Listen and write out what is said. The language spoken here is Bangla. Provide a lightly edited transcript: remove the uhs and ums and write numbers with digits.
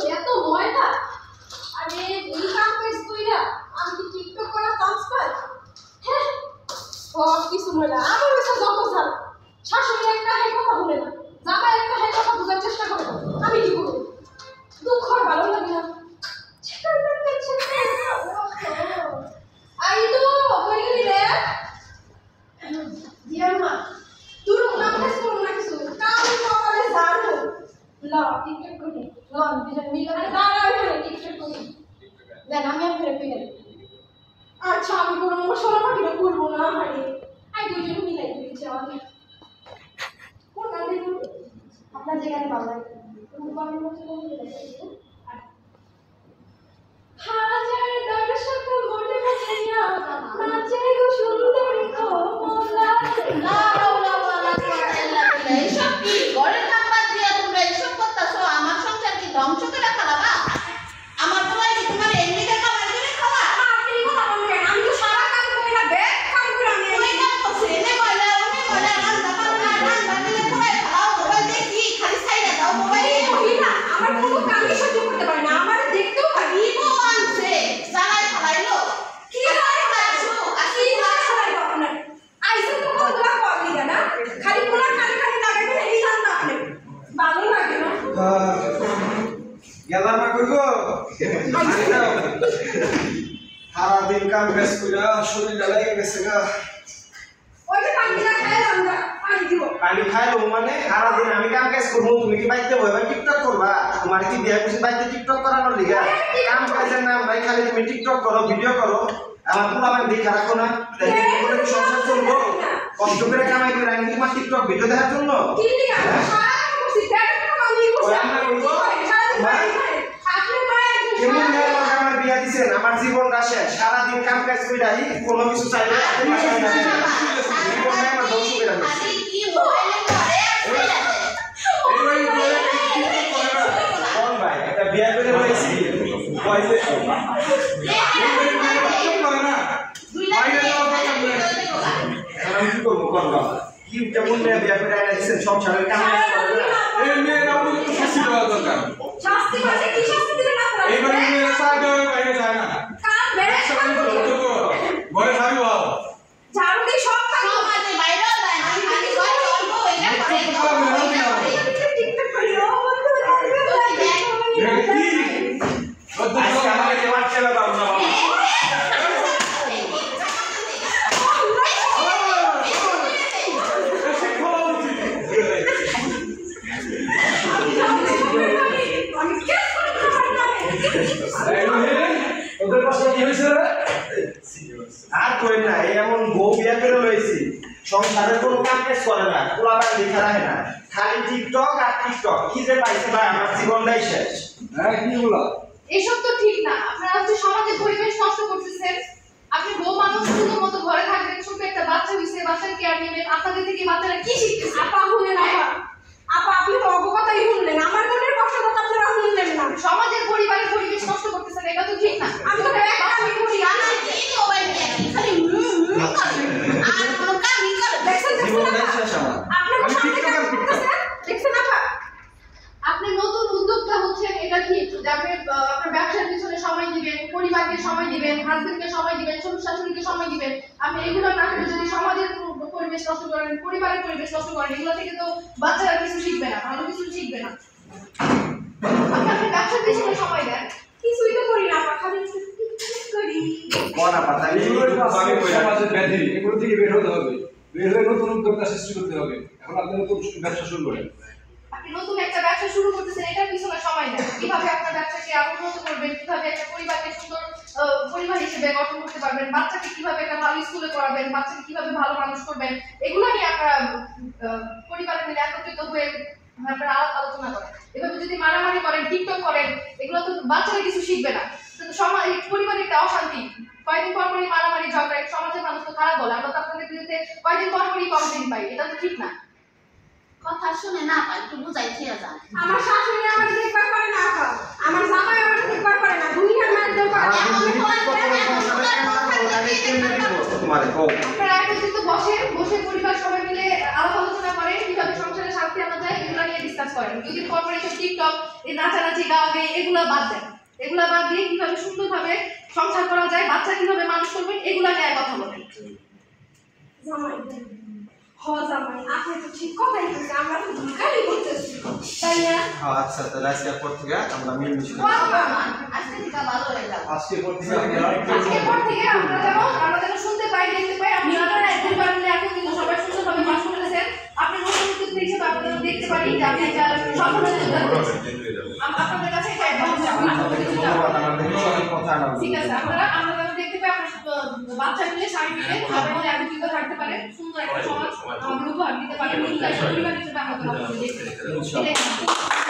এত ময়লা আরে এই কাম কাজ কইরা আমি কি টিকটক করা চান্স পাই হ্যাঁ সব কিছু ময়লা আমার কাছে যত জাল শাশুড়ি একটা হাই কথা বলে না জামাই একটা হাই কথা বোঝার চেষ্টা করে আমি কি করব দুঃখ আর ভালো লাগে না আই তো কই গেলি রে জিয়া মা তুই না কাজ করো না কিছু কাম সকালে জানো লা টিকটক করি লা বিজন মিলে দাঁড়া এখানে টিকটক করি দেন আমি আর ফেরে পেয়ে গেলাম আচ্ছা আমি কোনো মশলা পাকিটা করবো না হারে আই দুইজন মিলাই দিয়েছি আমাকে কোন গান দেখুন আপনার যেখানে ভালো লাগে রূপালী মশলা হাজার দর্শক মনে বাঁচাইয়া নাচে গো সুন্দরী কমলা লা হাওলা ওয়ালা কুওয়াতা ইল্লা বিল্লাহ এইসব কি ঘরের কাম বাদ দিয়া তোমরা এইসব করতেছো আমার সংসার কি ধ্বংস করে ফেলাবা আমার বলাই কি তোমার এমনিতে কামাই করে খাওয়া আপনি কথা বলবেন আমি তো সারা কাম করি না বেক কাম করে আমি ওই কাম করছি এনে বলে রান্না বান্না রান্না দিলে পুরাই খাও ওই দেখি খালি সাইডে দাও মোবাইল কই না আমার কোনো কামই সহ্য করতে পারি না আমার দেখতেও পারি ও আনছে জানাই ফলাইলো কি হয় আসো আসি ফলাই আপনার আইসে তো কোনগুলা পাবি না খালি কোলা খালি খালি লাগাইবে এই জান না আপনি ভালো লাগে না গেলাম না কইগো সারা দিন কাম বেশ কইরা শরীর লাগে গেছে গা ওই যে পানি না খায় আমরা পানি দিব পানি খাইলো মানে সারা দিন আমি কাম কাজ করব তুমি কি বাইতে বইবা টিকটক করবা তোমার কি বিয়া করছিস বাইতে টিকটক করানোর লিগা কাম কাজের নাম ভাই খালি তুমি টিকটক করো ভিডিও করো আমার পুরা মানে দেখা রাখো না তাই করে কি সংসার চলবো কষ্ট করে কামাই করে আমি তোমার টিকটক ভিডিও দেখার জন্য কি লিগা সারা করছি দেখো না আমি করছি আমরা কইবো আপনি মায়ের কেমন মেয়ে আমার বিয়া দিছেন আমার জীবনটা শেষ সারা দিন কাম কাজ কইরা কোনো কিছু চাইলে তোমার সাথে না জীবনটা আমার ধ্বংস করে দিছে আরে কি মোবাইলে করে এই ভাই কোন ভাই একটা বিয়া করে রইছি কইছে করে না আমি কি করব করবা কি কেমন মেয়ে বিয়া করে আইনা দিছেন সংসারের কাম করে না এই মেয়েরা বলি শাস্তি দেওয়া দরকার শাস্তি মানে কি শাস্তি দিবেন আপনারা এইবারে মেয়েরা চায় দেওয়া বাইরে যায় না কাম বেড়ে ঘরে থাকবে বাবা ঝাড়ু দিয়ে সব কাজ মানে বাইরেও যায় না খালি ঘরে চলবো এটা করে টিকটক করি ও বন্ধু আজকে আমাকে মার খেলা দাও না বাবা ওদের পাশে কি হয়েছে আর কই না এমন বউ বিয়া করে রইছি সংসারের কোনো কাজ কাজ করে না পোলাপান লিখা রাখে না খালি টিকটক আর টিকটক কি যে পাইছে ভাই আমার জীবনটাই শেষ হ্যাঁ কি বলা এসব তো ঠিক না আপনারা হচ্ছে সমাজের পরিবেশ নষ্ট করতেছেন আপনি বউ মানুষ সুন্দর মতো ঘরে থাকবেন ছোট একটা বাচ্চা হইছে বাচ্চার কেয়ার নেবেন আপনাদের থেকে বাচ্চারা কি শিখতেছে আপা শুনেন আপা আপনি তো অবগতই শুনলেন আমার মনের কষ্ট তো আপনারা শুনলেন না সমাজের পরিবারের পরিবেশ নষ্ট করতেছেন এটা তো ঠিক না আমি তো একটা আমি করি না কি মোবাইল নিয়ে খালি আর কোনো কামই করে দেখছেন জীবনটাই শেষ আমার আপনি টিকটক আর টিকটক দেখছেন আপা আপনি নতুন উদ্যোক্তা হচ্ছেন এটা ঠিক যে আপনি আপনার ব্যবসার পিছনে সময় দিবেন পরিবারকে সময় দিবেন হাজবেন্ডকে সময় দিবেন শ্বশুর শাশুড়িকে সময় দিবেন আপনি এগুলো না করে যদি সমাজের পরিবেশ নষ্ট করেন পরিবারের পরিবেশ নষ্ট করেন এগুলো থেকে তো বাচ্চারা কিছু শিখবে না ভালো কিছু শিখবে না আপনি ব্যবসার পিছনে সময় দেন কিছুই তো করি না খালি করি কোনা পাতা আমি সমাজের ব্যাধি এগুলো থেকে বের হতে হবে বের হয়ে নতুন উদ্যোক্তা সৃষ্টি করতে হবে এখন আপনি নতুন ব্যবসা শুরু করেন আপনি নতুন একটা ব্যবসা শুরু করতেছেন এটার পিছনে সময় দেন কিভাবে আপনার ব্যবসাকে আরো উন্নত করবেন কিভাবে একটা পরিবারকে সুন্দর পরিবার হিসেবে গঠন করতে পারবেন বাচ্চাকে কিভাবে একটা ভালো স্কুলে পড়াবেন বাচ্চাকে কিভাবে ভালো মানুষ করবেন এগুলো নিয়ে আপনারা পরিবারের মিলে একত্রিত হয়ে আপনারা আলোচনা করেন এভাবে যদি মারামারি করেন টিকটক করেন এগুলো তো বাচ্চারা কিছু শিখবে না সমাজ পরিবারের একটা অশান্তি কয়েকদিন পর পরই মারামারি ঝগড়া সমাজের মানুষ তো খারাপ বলে আমরা তো আপনাদের বিরুদ্ধে কয়েকদিন পর পরই কমপ্লেন পাই এটা তো ঠিক না কথা শুনে না পাই একটু বুঝাই থিয়া যান আমার শাশুড়ি আমার দেখবার করে না আপা আমার জামাই আমার দেখবার করে না দুনিয়ার মাধ্যমে করে তোমারে কও আপনারা একত্রিত বসে পরিবার সবাই মিলে আলাপ আলোচনা করেন কিভাবে সংসারে শান্তি আনা যায় এগুলো নিয়ে ডিসকাস করেন। যদি কর্পোরেশন টিকটক এই নাচানাচি গাওয়া গাই এগুলা বাদ দেন, এগুলা বাদ দিয়ে কিভাবে সুন্দরভাবে সংসার করা যায়, বাচ্চা কিভাবে মানুষ করবেন এগুলা নিয়ে কথা বলেন। জামাই জামাই আপনি তো ঠিক কথাই বলছেন, আমরা তো ধোকাই করতেছি তাই না? আচ্ছা তাহলে আজকে পর থেকে আমরা মিলমিশ করি। আজকে থেকে ভালো হয়ে যাবে। আজকে পর থেকে আজকের পর থেকে আমরা যেন শুনতে পাই, দেখতে পাই আপনারা পরিবার মিলে এখন কিন্তু সবাই সুন্দরভাবে বাস করতেছেন। আপনি নতুন উদ্যোক্তা হিসেবে আপনারা দেখতে পারি যে আপনি একটা সফল আপনাদের কাছে এটা অ্যাডভান্স ধন্যবাদ আমাদের কথা না ঠিক আছে। আমরা দেখতে পাই আপনার বাচ্চা মিলে শাড়ি মিলে সবাই মিলে একত্রিত থাকতে পারেন, সুন্দর একটা সমাজ আমাদের উপহার দিতে পারেন। পরিবার হিসেবে আমরা দেখতে পাই।